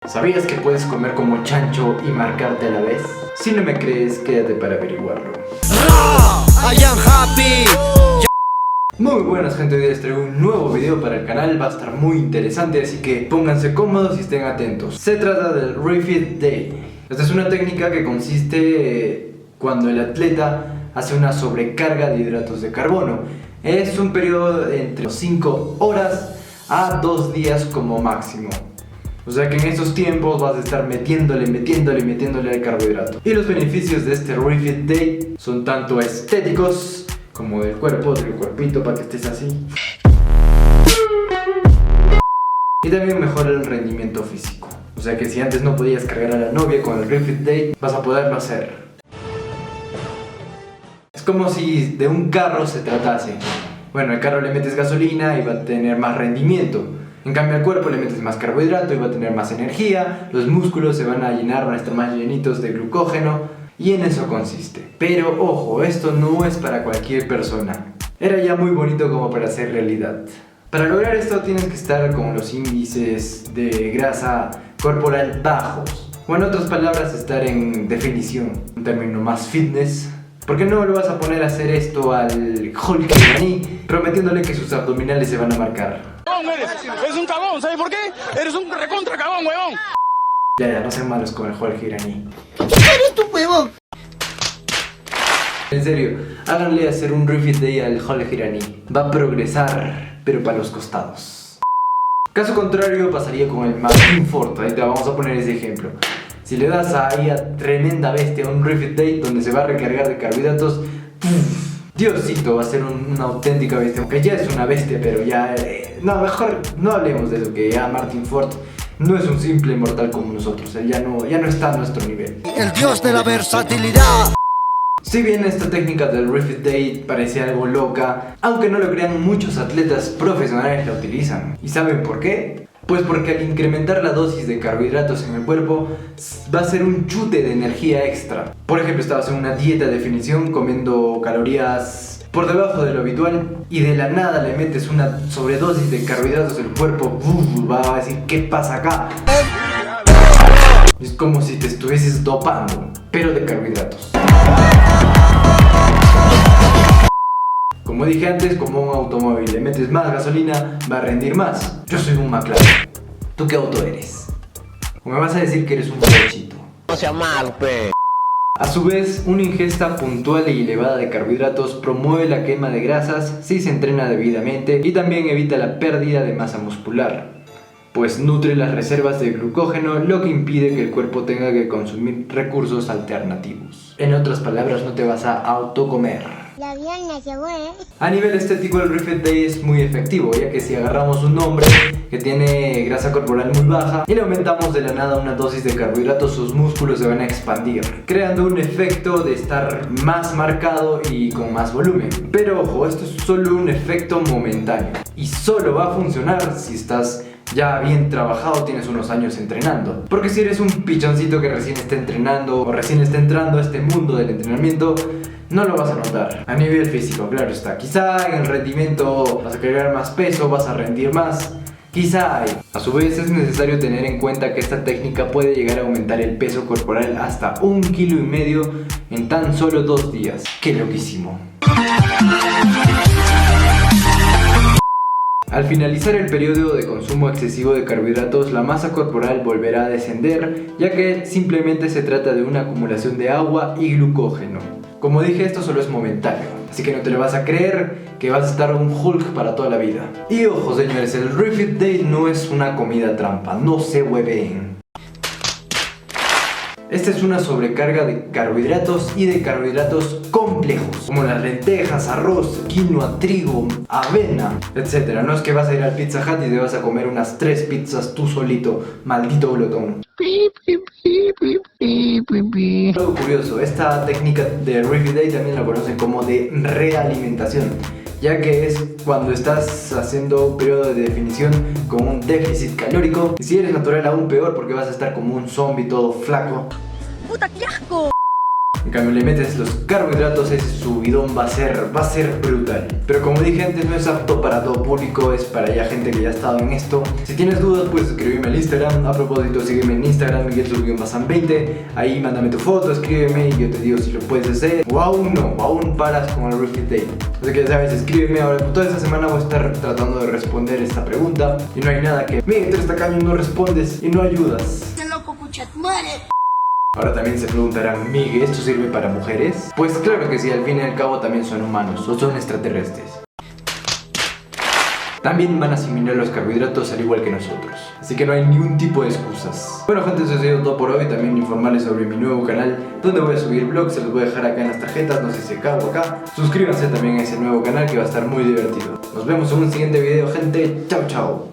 ¿Sabías que puedes comer como chancho y marcarte a la vez? Si no me crees, quédate para averiguarlo. I am happy. Muy buenas gente, hoy les traigo un nuevo video para el canal, va a estar muy interesante, así que pónganse cómodos y estén atentos. Se trata del Refit Day. Esta es una técnica que consiste cuando el atleta hace una sobrecarga de hidratos de carbono. Es un periodo de entre 5 horas a 2 días como máximo. O sea que en esos tiempos vas a estar metiéndole al carbohidrato. Y los beneficios de este Refit Day son tanto estéticos como del cuerpo, del cuerpito para que estés así. Y también mejora el rendimiento físico. O sea que si antes no podías cargar a la novia con el Refit Day, vas a poderlo hacer. Es como si de un carro se tratase. Bueno, al carro le metes gasolina y va a tener más rendimiento. En cambio al cuerpo le metes más carbohidrato y va a tener más energía. Los músculos se van a llenar, van a estar más llenitos de glucógeno. Y en eso consiste. Pero ojo, esto no es para cualquier persona. Era ya muy bonito como para hacer realidad. Para lograr esto tienes que estar con los índices de grasa corporal bajos. O en otras palabras, estar en definición. Un término más fitness. Porque no lo vas a poner a hacer esto al Hulk iraní prometiéndole que sus abdominales se van a marcar. Eres un cagón, ¿sabes por qué? Eres un recontra cagón, huevón. Ya, no sean malos con el Hulk iraní. Eres tu huevón. En serio, háganle hacer un Refit Day al Hulk iraní. Va a progresar, pero para los costados. Caso contrario pasaría con el Martin Ford. Ahí te vamos a poner ese ejemplo. Si le das ahí a tremenda bestia un Refit Day donde se va a recargar de carbohidratos, Diosito, va a ser una auténtica bestia. Aunque ya es una bestia, pero ya... no, mejor no hablemos de eso, que ya Martin Ford no es un simple mortal como nosotros. Él ya no está a nuestro nivel. El dios de la versatilidad. Si bien esta técnica del Refit Day parece algo loca, aunque no lo crean, muchos atletas profesionales la utilizan. ¿Y saben por qué? Pues porque al incrementar la dosis de carbohidratos en el cuerpo va a ser un chute de energía extra. Por ejemplo, estabas en una dieta de definición comiendo calorías por debajo de lo habitual y de la nada le metes una sobredosis de carbohidratos, el cuerpo va a decir ¿qué pasa acá? Es como si te estuvieses dopando, pero de carbohidratos. Como dije antes, como un automóvil, le metes más gasolina, va a rendir más. Yo soy un McLaren. ¿Tú qué auto eres? ¿O me vas a decir que eres un bochito? No sea malo, pe. A su vez, una ingesta puntual y elevada de carbohidratos promueve la quema de grasas si se entrena debidamente y también evita la pérdida de masa muscular, pues nutre las reservas de glucógeno, lo que impide que el cuerpo tenga que consumir recursos alternativos. En otras palabras, no te vas a autocomer. La Diana llegó, A nivel estético, el Refit Day es muy efectivo, ya que si agarramos un hombre que tiene grasa corporal muy baja y le aumentamos de la nada una dosis de carbohidratos, sus músculos se van a expandir, creando un efecto de estar más marcado y con más volumen. Pero ojo, esto es solo un efecto momentáneo y solo va a funcionar si estás ya bien trabajado, tienes unos años entrenando. Porque si eres un pichoncito que recién está entrenando o recién está entrando a este mundo del entrenamiento, no lo vas a notar a nivel físico, claro está. Quizá en el rendimiento vas a cargar más peso, vas a rendir más. Quizá hay. A su vez es necesario tener en cuenta que esta técnica puede llegar a aumentar el peso corporal hasta 1,5 kilos en tan solo 2 días. ¡Qué loquísimo! Al finalizar el periodo de consumo excesivo de carbohidratos, la masa corporal volverá a descender, ya que simplemente se trata de una acumulación de agua y glucógeno. Como dije, esto solo es momentáneo, así que no te lo vas a creer que vas a estar un Hulk para toda la vida. Y ojo señores, el Refit Day no es una comida trampa, no se hueveen. Esta es una sobrecarga de carbohidratos y de carbohidratos complejos, como las lentejas, arroz, quinoa, trigo, avena, etc. No es que vas a ir al Pizza Hut y te vas a comer unas 3 pizzas tú solito, maldito glotón. Algo curioso, esta técnica de Refit Day también la conocen como de realimentación, ya que es cuando estás haciendo un periodo de definición con un déficit calórico. Y si eres natural, aún peor, porque vas a estar como un zombie todo flaco. ¡Puta, qué asco! En cambio le metes los carbohidratos, ese subidón va a ser brutal. Pero como dije antes, no es apto para todo público, es para ya gente que ya ha estado en esto. Si tienes dudas puedes escribirme al Instagram. A propósito, sígueme en Instagram, Miguel_Bazán20. Ahí mándame tu foto, escríbeme y yo te digo si lo puedes hacer o aún no, o aún paras con el Refit Day. Así que ya sabes, escríbeme. Ahora toda esta semana voy a estar tratando de responder esta pregunta. Y no hay nada que, Miguel, 3 tacaños, no respondes y no ayudas. ¡Qué loco, pucha madre! Ahora también se preguntarán, Miguel, ¿esto sirve para mujeres? Pues claro que sí, al fin y al cabo también son humanos o son extraterrestres. También van a asimilar los carbohidratos al igual que nosotros, así que no hay ningún tipo de excusas. Bueno gente, eso ha sido todo por hoy. También informarles sobre mi nuevo canal donde voy a subir vlogs, se los voy a dejar acá en las tarjetas, no sé si acá o acá. Suscríbanse también a ese nuevo canal que va a estar muy divertido. Nos vemos en un siguiente video gente, chao chao.